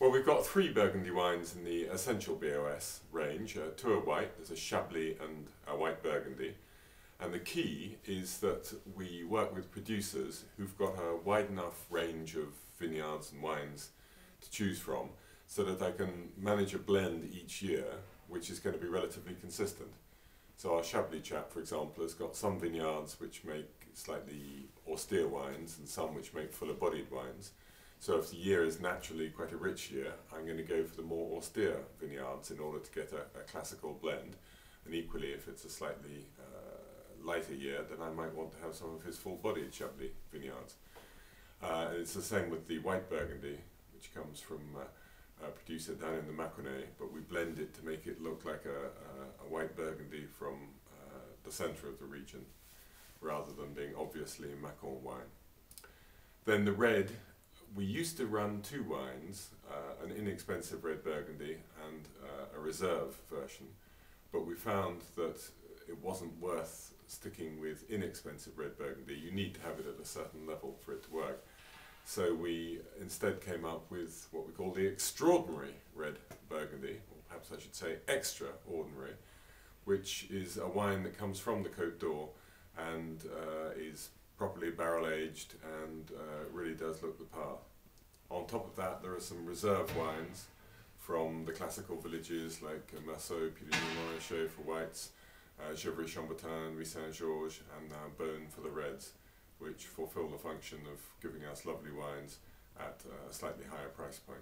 Well, we've got 3 Burgundy wines in the Essential BOS range. 2 are white, there's a Chablis and a white Burgundy. And the key is that we work with producers who've got a wide enough range of vineyards and wines to choose from so that they can manage a blend each year which is going to be relatively consistent. So our Chablis chap, for example, has got some vineyards which make slightly austere wines and some which make fuller bodied wines. So if the year is naturally quite a rich year, I'm going to go for the more austere vineyards in order to get a classical blend. And equally, if it's a slightly lighter year, then I might want to have some of his full-bodied Chablis vineyards. And it's the same with the white Burgundy, which comes from a producer down in the Mâconnais, but we blend it to make it look like a white Burgundy from the centre of the region, rather than being obviously Mâcon wine. Then the red, we used to run 2 wines, an inexpensive red Burgundy and a reserve version, but we found that it wasn't worth sticking with inexpensive red Burgundy. You need to have it at a certain level for it to work. So we instead came up with what we call the extraordinary red Burgundy, or perhaps I should say extraordinary, which is a wine that comes from the Côte d'Or and is properly barrel aged and really does look the part. On top of that, there are some reserve wines from the classical villages like Meursault, Puligny-Montrachet for whites, Gevrey Chambertin, Nuits St Georges, and now Beaune for the reds, which fulfill the function of giving us lovely wines at a slightly higher price point.